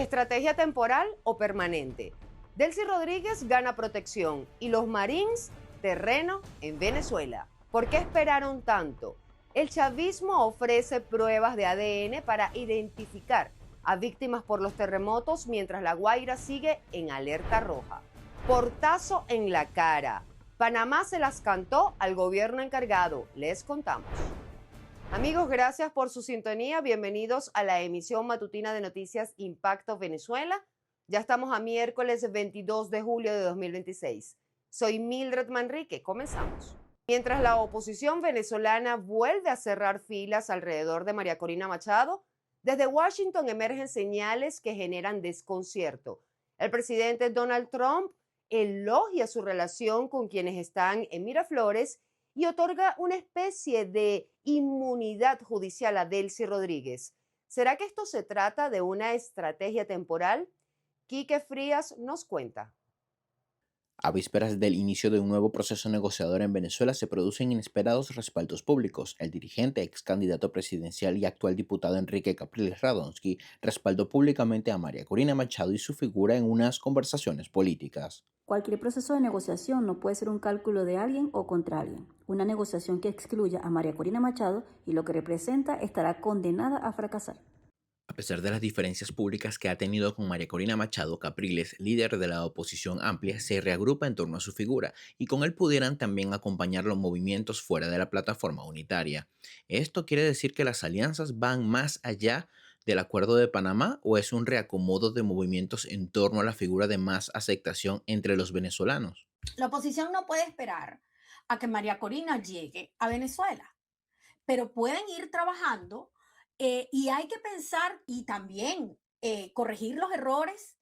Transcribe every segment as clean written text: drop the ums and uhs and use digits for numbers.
¿Estrategia temporal o permanente? Delcy Rodríguez gana protección y los Marines terreno en Venezuela. ¿Por qué esperaron tanto? El chavismo ofrece pruebas de ADN para identificar a víctimas por los terremotos mientras La Guaira sigue en alerta roja. Portazo en la cara. Panamá se las cantó al gobierno encargado. Les contamos. Amigos, gracias por su sintonía. Bienvenidos a la emisión matutina de Noticias Impacto Venezuela. Ya estamos a miércoles 22 de julio de 2026. Soy Mildred Manrique. Comenzamos. Mientras la oposición venezolana vuelve a cerrar filas alrededor de María Corina Machado, desde Washington emergen señales que generan desconcierto. El presidente Donald Trump elogia su relación con quienes están en Miraflores y otorga una especie de inmunidad judicial a Delcy Rodríguez. ¿Será que esto se trata de una estrategia temporal? Quique Frías nos cuenta. A vísperas del inicio de un nuevo proceso negociador en Venezuela se producen inesperados respaldos públicos. El dirigente, ex candidato presidencial y actual diputado Enrique Capriles Radonsky respaldó públicamente a María Corina Machado y su figura en unas conversaciones políticas. Cualquier proceso de negociación no puede ser un cálculo de alguien o contra alguien. Una negociación que excluya a María Corina Machado y lo que representa estará condenada a fracasar. A pesar de las diferencias públicas que ha tenido con María Corina Machado, Capriles, líder de la oposición amplia, se reagrupa en torno a su figura y con él pudieran también acompañar los movimientos fuera de la plataforma unitaria. ¿Esto quiere decir que las alianzas van más allá del Acuerdo de Panamá o es un reacomodo de movimientos en torno a la figura de más aceptación entre los venezolanos? La oposición no puede esperar a que María Corina llegue a Venezuela, pero pueden ir trabajando y hay que pensar y también corregir los errores,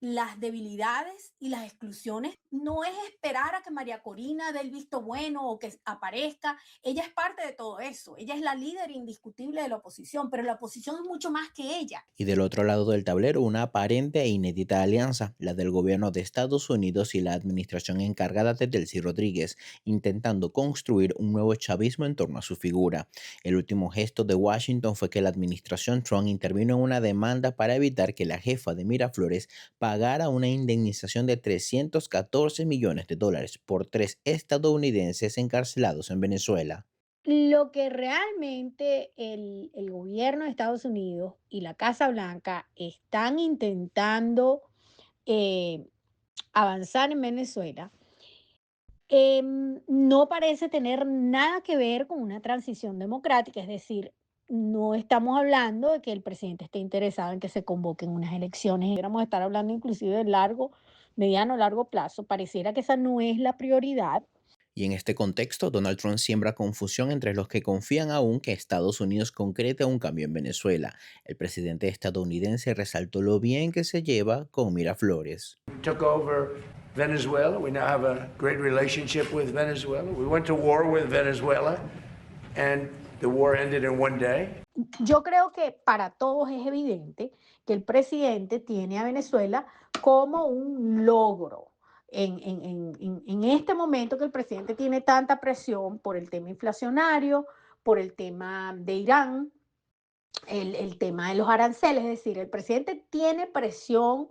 las debilidades y las exclusiones. No es esperar a que María Corina dé el visto bueno o que aparezca. Ella es parte de todo eso. Ella es la líder indiscutible de la oposición, pero la oposición es mucho más que ella. Y del otro lado del tablero, una aparente e inédita alianza, la del gobierno de Estados Unidos y la administración encargada de Delcy Rodríguez, intentando construir un nuevo chavismo en torno a su figura. El último gesto de Washington fue que la administración Trump intervino en una demanda para evitar que la jefa de Miraflores pagara una indemnización de $314 millones por 3 estadounidenses encarcelados en Venezuela. Lo que realmente el gobierno de Estados Unidos y la Casa Blanca están intentando eh, avanzar en Venezuela, no parece tener nada que ver con una transición democrática, es decir, no estamos hablando de que el presidente esté interesado en que se convoquen unas elecciones, deberíamos estar hablando inclusive de mediano, largo plazo, pareciera que esa no es la prioridad. Y en este contexto, Donald Trump siembra confusión entre los que confían aún que Estados Unidos concrete un cambio en Venezuela. El presidente estadounidense resaltó lo bien que se lleva con Miraflores. Took over Venezuela. We now have a great relationship with Venezuela. We went to war with Venezuela and the war ended in one day. Yo creo que para todos es evidente que el presidente tiene a Venezuela como un logro. En este momento que el presidente tiene tanta presión por el tema inflacionario, por el tema de Irán, el tema de los aranceles, es decir, el presidente tiene presión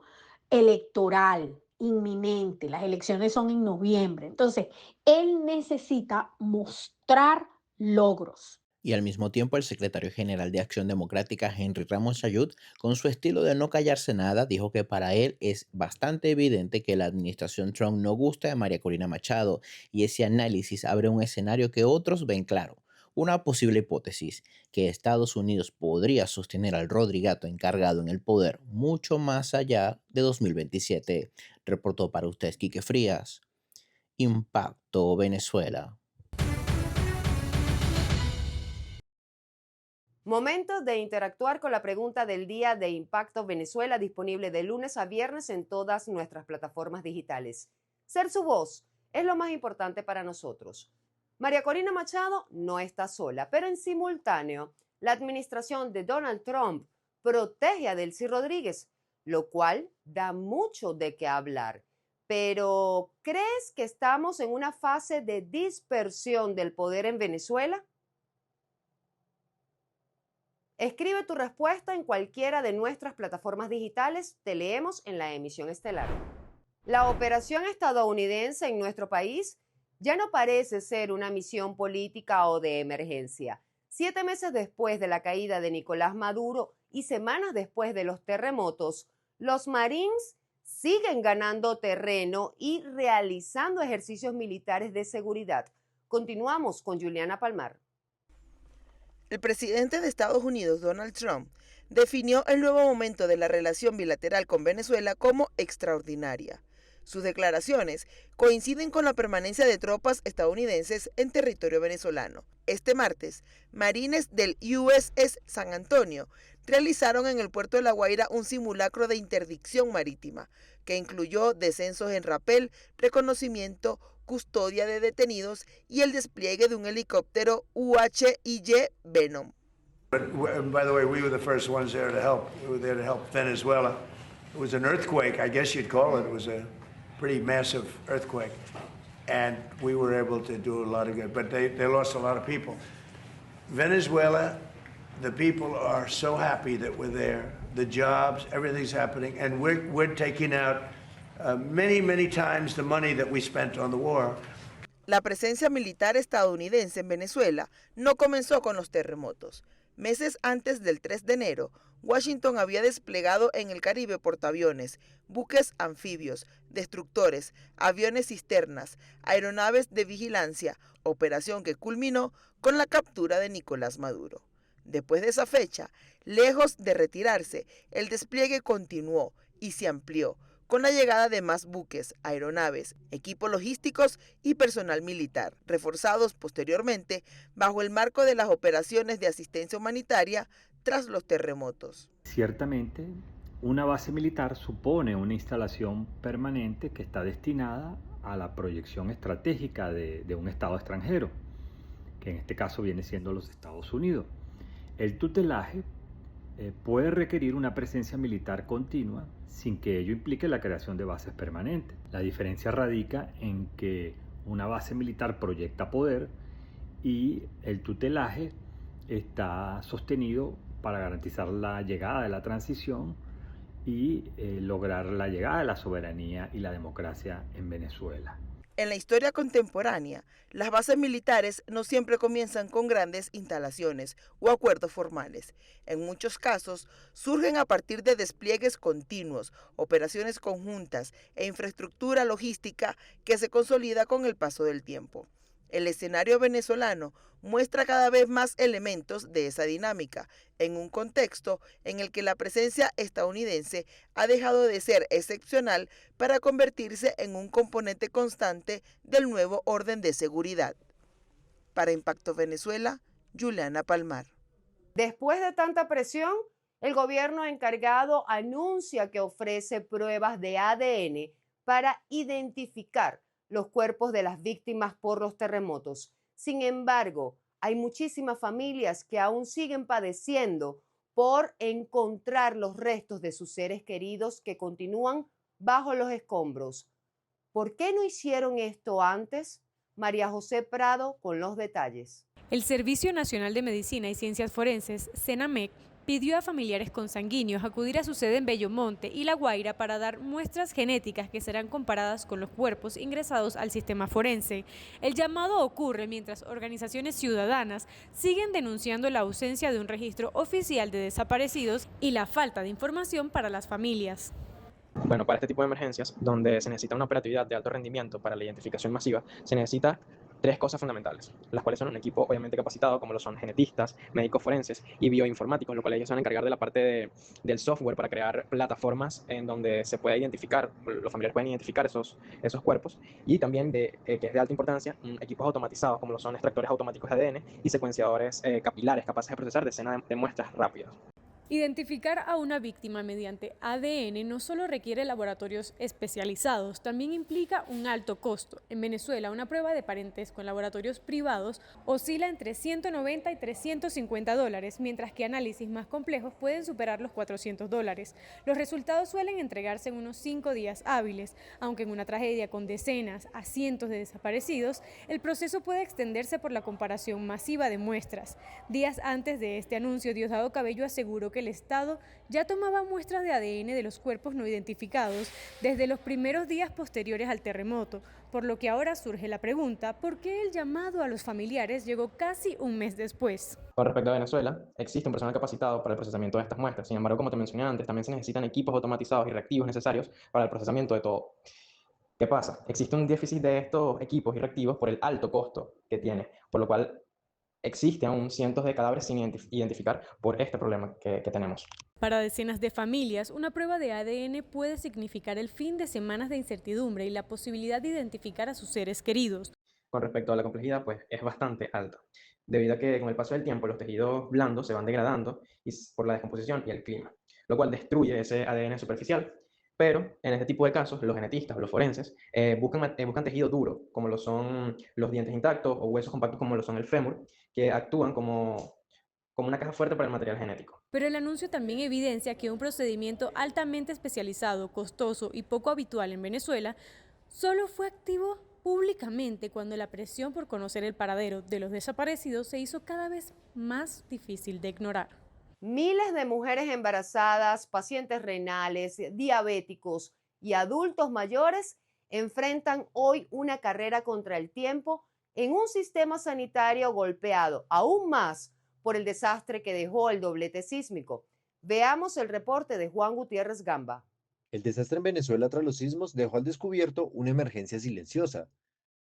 electoral inminente, las elecciones son en noviembre, entonces él necesita mostrar logros. Y al mismo tiempo el secretario general de Acción Democrática, Henry Ramos Chayut, con su estilo de no callarse nada, dijo que para él es bastante evidente que la administración Trump no gusta de María Corina Machado y ese análisis abre un escenario que otros ven claro. Una posible hipótesis, que Estados Unidos podría sostener al Rodrigato encargado en el poder mucho más allá de 2027. Reportó para ustedes Quique Frías. Impacto Venezuela. Momento de interactuar con la pregunta del día de Impacto Venezuela, disponible de lunes a viernes en todas nuestras plataformas digitales. Ser su voz es lo más importante para nosotros. María Corina Machado no está sola, pero en simultáneo, la administración de Donald Trump protege a Delcy Rodríguez, lo cual da mucho de qué hablar. Pero, ¿crees que estamos en una fase de dispersión del poder en Venezuela? Escribe tu respuesta en cualquiera de nuestras plataformas digitales. Te leemos en la emisión estelar. La operación estadounidense en nuestro país ya no parece ser una misión política o de emergencia. 7 meses después de la caída de Nicolás Maduro y semanas después de los terremotos, los Marines siguen ganando terreno y realizando ejercicios militares de seguridad. Continuamos con Juliana Palmar. El presidente de Estados Unidos, Donald Trump, definió el nuevo momento de la relación bilateral con Venezuela como extraordinaria. Sus declaraciones coinciden con la permanencia de tropas estadounidenses en territorio venezolano. Este martes, marines del USS San Antonio realizaron en el puerto de La Guaira un simulacro de interdicción marítima, que incluyó descensos en rapel, reconocimiento, custodia de detenidos y el despliegue de un helicóptero UH-Y Venom. By the way, we were the first ones there to help. We were there to help Venezuela. It was an earthquake, I guess you'd call it. It was a pretty massive earthquake. And we were able to do a lot of good, but they lost a lot of people. Venezuela, the people are so happy that we're there. The jobs, everything's happening, and we're taking out many times the money that we spent on the war. La presencia militar estadounidense en Venezuela no comenzó con los terremotos. Meses antes del 3 de enero, Washington había desplegado en el Caribe portaaviones, buques anfibios, destructores, aviones cisternas, aeronaves de vigilancia, operación que culminó con la captura de Nicolás Maduro. Después de esa fecha, lejos de retirarse, el despliegue continuó y se amplió, con la llegada de más buques, aeronaves, equipos logísticos y personal militar, reforzados posteriormente bajo el marco de las operaciones de asistencia humanitaria tras los terremotos. Ciertamente, una base militar supone una instalación permanente que está destinada a la proyección estratégica de un Estado extranjero, que en este caso viene siendo los Estados Unidos. El tutelaje puede requerir una presencia militar continua sin que ello implique la creación de bases permanentes. La diferencia radica en que una base militar proyecta poder y el tutelaje está sostenido para garantizar la llegada de la transición y lograr la llegada de la soberanía y la democracia en Venezuela. En la historia contemporánea, las bases militares no siempre comienzan con grandes instalaciones o acuerdos formales. En muchos casos, surgen a partir de despliegues continuos, operaciones conjuntas e infraestructura logística que se consolida con el paso del tiempo. El escenario venezolano muestra cada vez más elementos de esa dinámica, en un contexto en el que la presencia estadounidense ha dejado de ser excepcional para convertirse en un componente constante del nuevo orden de seguridad. Para Impacto Venezuela, Juliana Palmar. Después de tanta presión, el gobierno encargado anuncia que ofrece pruebas de ADN para identificar los cuerpos de las víctimas por los terremotos. Sin embargo, hay muchísimas familias que aún siguen padeciendo por encontrar los restos de sus seres queridos que continúan bajo los escombros. ¿Por qué no hicieron esto antes? María José Prado con los detalles. El Servicio Nacional de Medicina y Ciencias Forenses, SENAMEC, pidió a familiares consanguíneos acudir a su sede en Bellomonte y La Guaira para dar muestras genéticas que serán comparadas con los cuerpos ingresados al sistema forense. El llamado ocurre mientras organizaciones ciudadanas siguen denunciando la ausencia de un registro oficial de desaparecidos y la falta de información para las familias. Bueno, para este tipo de emergencias, donde se necesita una operatividad de alto rendimiento para la identificación masiva, se necesita 3 cosas fundamentales, las cuales son un equipo obviamente capacitado, como lo son genetistas, médicos forenses y bioinformáticos, lo cual ellos se van a encargar de la parte del software para crear plataformas en donde se pueda identificar, los familiares pueden identificar esos cuerpos, y también, que es de alta importancia, equipos automatizados, como lo son extractores automáticos de ADN y secuenciadores capilares capaces de procesar decenas de muestras rápidas. Identificar a una víctima mediante ADN no solo requiere laboratorios especializados, también implica un alto costo. En Venezuela, una prueba de parentesco en laboratorios privados oscila entre $190 y $350, mientras que análisis más complejos pueden superar los $400. Los resultados suelen entregarse en unos 5 días hábiles, aunque en una tragedia con decenas a cientos de desaparecidos, el proceso puede extenderse por la comparación masiva de muestras. Días antes de este anuncio, Diosdado Cabello aseguró que el Estado ya tomaba muestras de ADN de los cuerpos no identificados desde los primeros días posteriores al terremoto, por lo que ahora surge la pregunta, ¿por qué el llamado a los familiares llegó casi un mes después? Con respecto a Venezuela, existe un personal capacitado para el procesamiento de estas muestras. Sin embargo, como te mencioné antes, también se necesitan equipos automatizados y reactivos necesarios para el procesamiento de todo. ¿Qué pasa? Existe un déficit de estos equipos y reactivos por el alto costo que tiene, por lo cual existe aún cientos de cadáveres sin identificar por este problema que tenemos. Para decenas de familias, una prueba de ADN puede significar el fin de semanas de incertidumbre y la posibilidad de identificar a sus seres queridos. Con respecto a la complejidad, pues es bastante alta, debido a que con el paso del tiempo los tejidos blandos se van degradando por la descomposición y el clima, lo cual destruye ese ADN superficial. Pero en este tipo de casos, los genetistas o los forenses buscan tejido duro, como lo son los dientes intactos o huesos compactos como lo son el fémur, que actúan como una caja fuerte para el material genético. Pero el anuncio también evidencia que un procedimiento altamente especializado, costoso y poco habitual en Venezuela solo fue activo públicamente cuando la presión por conocer el paradero de los desaparecidos se hizo cada vez más difícil de ignorar. Miles de mujeres embarazadas, pacientes renales, diabéticos y adultos mayores enfrentan hoy una carrera contra el tiempo en un sistema sanitario golpeado aún más por el desastre que dejó el doblete sísmico. Veamos el reporte de Juan Gutiérrez Gamba. El desastre en Venezuela tras los sismos dejó al descubierto una emergencia silenciosa.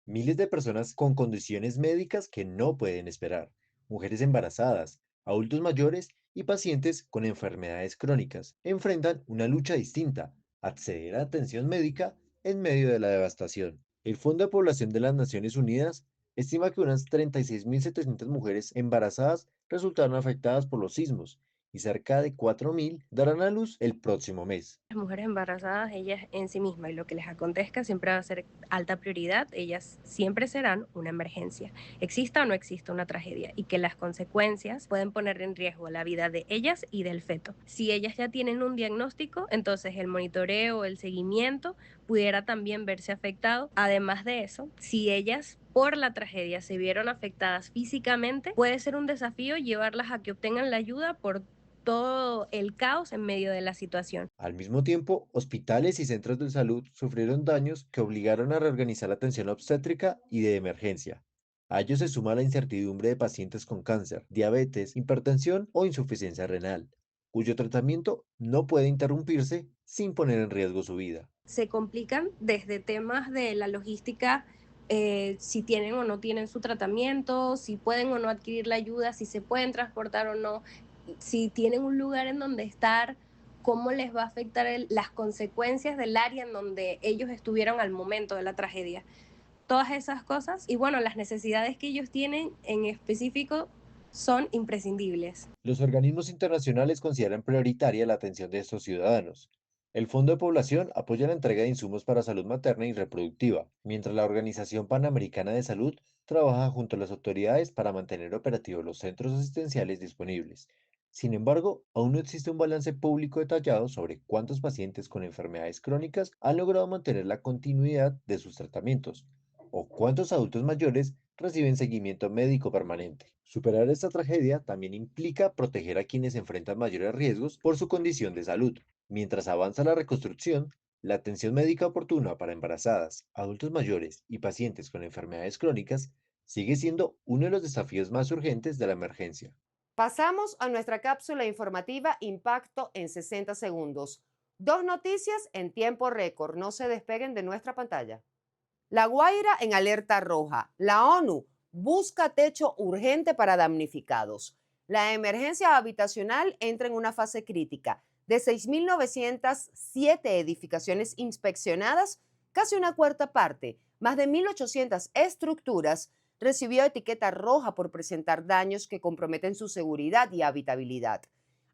Miles de personas con condiciones médicas que no pueden esperar, mujeres embarazadas, adultos mayores y pacientes con enfermedades crónicas, enfrentan una lucha distinta, acceder a atención médica en medio de la devastación. El Fondo de Población de las Naciones Unidas estima que unas 36.700 mujeres embarazadas resultaron afectadas por los sismos y cerca de 4.000 darán a luz el próximo mes. Las mujeres embarazadas, ellas en sí mismas, y lo que les acontezca siempre va a ser alta prioridad, ellas siempre serán una emergencia, exista o no exista una tragedia, y que las consecuencias pueden poner en riesgo la vida de ellas y del feto. Si ellas ya tienen un diagnóstico, entonces el monitoreo, el seguimiento pudiera también verse afectado. Además de eso, si ellas por la tragedia se vieron afectadas físicamente, puede ser un desafío llevarlas a que obtengan la ayuda por todo el caos en medio de la situación. Al mismo tiempo, hospitales y centros de salud sufrieron daños que obligaron a reorganizar la atención obstétrica y de emergencia. A ello se suma la incertidumbre de pacientes con cáncer, diabetes, hipertensión o insuficiencia renal, cuyo tratamiento no puede interrumpirse sin poner en riesgo su vida. Se complican desde temas de la logística, si tienen o no tienen su tratamiento, si pueden o no adquirir la ayuda, si se pueden transportar o no, si tienen un lugar en donde estar, cómo les va a afectar las consecuencias del área en donde ellos estuvieron al momento de la tragedia. Todas esas cosas y bueno, las necesidades que ellos tienen en específico son imprescindibles. Los organismos internacionales consideran prioritaria la atención de estos ciudadanos. El Fondo de Población apoya la entrega de insumos para salud materna y reproductiva, mientras la Organización Panamericana de Salud trabaja junto a las autoridades para mantener operativos los centros asistenciales disponibles. Sin embargo, aún no existe un balance público detallado sobre cuántos pacientes con enfermedades crónicas han logrado mantener la continuidad de sus tratamientos, o cuántos adultos mayores reciben seguimiento médico permanente. Superar esta tragedia también implica proteger a quienes enfrentan mayores riesgos por su condición de salud. Mientras avanza la reconstrucción, la atención médica oportuna para embarazadas, adultos mayores y pacientes con enfermedades crónicas sigue siendo uno de los desafíos más urgentes de la emergencia. Pasamos a nuestra cápsula informativa Impacto en 60 segundos. 2 noticias en tiempo récord. No se despeguen de nuestra pantalla. La Guaira en alerta roja. La ONU busca techo urgente para damnificados. La emergencia habitacional entra en una fase crítica. De 6.907 edificaciones inspeccionadas, casi una cuarta parte, más de 1.800 estructuras, recibió etiqueta roja por presentar daños que comprometen su seguridad y habitabilidad.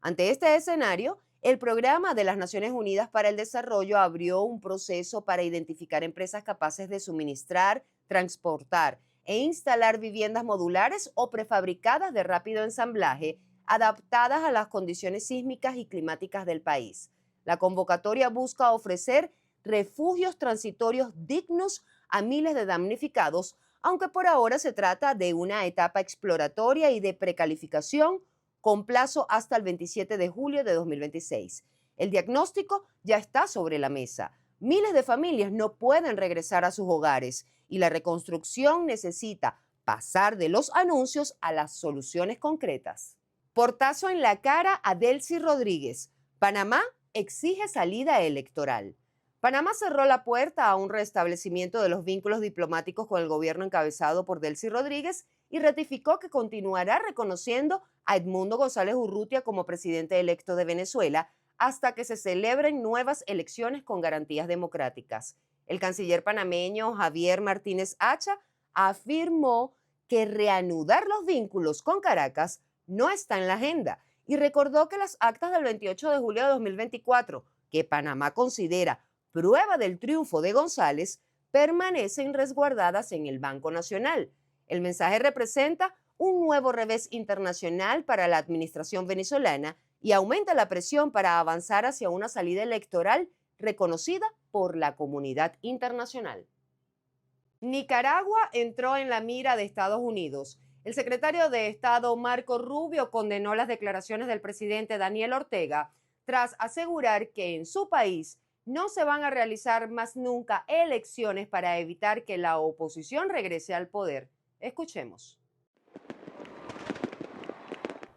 Ante este escenario, el Programa de las Naciones Unidas para el Desarrollo abrió un proceso para identificar empresas capaces de suministrar, transportar e instalar viviendas modulares o prefabricadas de rápido ensamblaje adaptadas a las condiciones sísmicas y climáticas del país. La convocatoria busca ofrecer refugios transitorios dignos a miles de damnificados, aunque por ahora se trata de una etapa exploratoria y de precalificación con plazo hasta el 27 de julio de 2026. El diagnóstico ya está sobre la mesa. Miles de familias no pueden regresar a sus hogares y la reconstrucción necesita pasar de los anuncios a las soluciones concretas. Portazo en la cara a Delcy Rodríguez. Panamá exige salida electoral. Panamá cerró la puerta a un restablecimiento de los vínculos diplomáticos con el gobierno encabezado por Delcy Rodríguez y ratificó que continuará reconociendo a Edmundo González Urrutia como presidente electo de Venezuela hasta que se celebren nuevas elecciones con garantías democráticas. El canciller panameño Javier Martínez Hacha afirmó que reanudar los vínculos con Caracas no está en la agenda y recordó que las actas del 28 de julio de 2024, que Panamá considera prueba del triunfo de González, permanecen resguardadas en el Banco Nacional. El mensaje representa un nuevo revés internacional para la administración venezolana y aumenta la presión para avanzar hacia una salida electoral reconocida por la comunidad internacional. Nicaragua entró en la mira de Estados Unidos. El secretario de Estado Marco Rubio condenó las declaraciones del presidente Daniel Ortega tras asegurar que en su país no se van a realizar más nunca elecciones para evitar que la oposición regrese al poder. Escuchemos.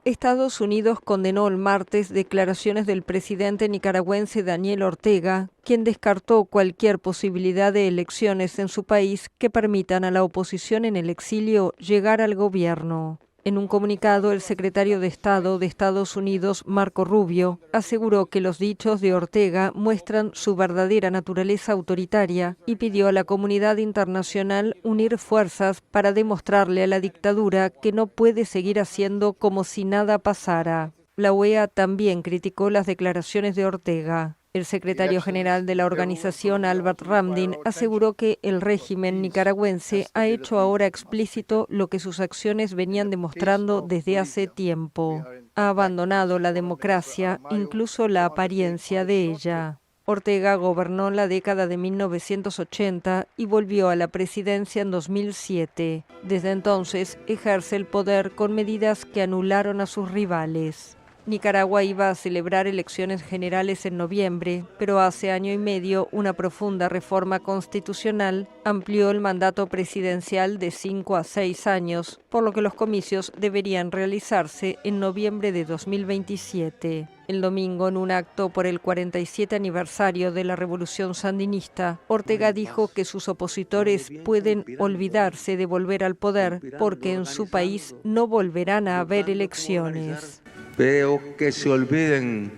Estados Unidos condenó el martes declaraciones del presidente nicaragüense Daniel Ortega, quien descartó cualquier posibilidad de elecciones en su país que permitan a la oposición en el exilio llegar al gobierno. En un comunicado, el secretario de Estado de Estados Unidos, Marco Rubio, aseguró que los dichos de Ortega muestran su verdadera naturaleza autoritaria y pidió a la comunidad internacional unir fuerzas para demostrarle a la dictadura que no puede seguir haciendo como si nada pasara. La OEA también criticó las declaraciones de Ortega. El secretario general de la organización, Albert Ramdin, aseguró que el régimen nicaragüense ha hecho ahora explícito lo que sus acciones venían demostrando desde hace tiempo. Ha abandonado la democracia, incluso la apariencia de ella. Ortega gobernó en la década de 1980 y volvió a la presidencia en 2007. Desde entonces ejerce el poder con medidas que anularon a sus rivales. Nicaragua iba a celebrar elecciones generales en noviembre, pero hace año y medio una profunda reforma constitucional amplió el mandato presidencial de 5 a 6 años, por lo que los comicios deberían realizarse en noviembre de 2027. El domingo, en un acto por el 47 aniversario de la Revolución Sandinista, Ortega dijo que sus opositores pueden olvidarse de volver al poder porque en su país no volverán a haber elecciones. Veo que se olviden,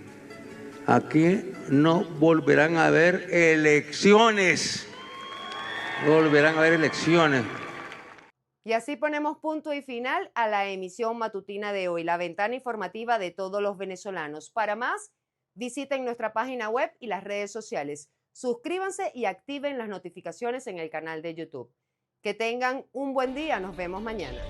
aquí no volverán a haber elecciones, no volverán a haber elecciones. Y así ponemos punto y final a la emisión matutina de hoy, la ventana informativa de todos los venezolanos. Para más, visiten nuestra página web y las redes sociales. Suscríbanse y activen las notificaciones en el canal de YouTube. Que tengan un buen día, nos vemos mañana.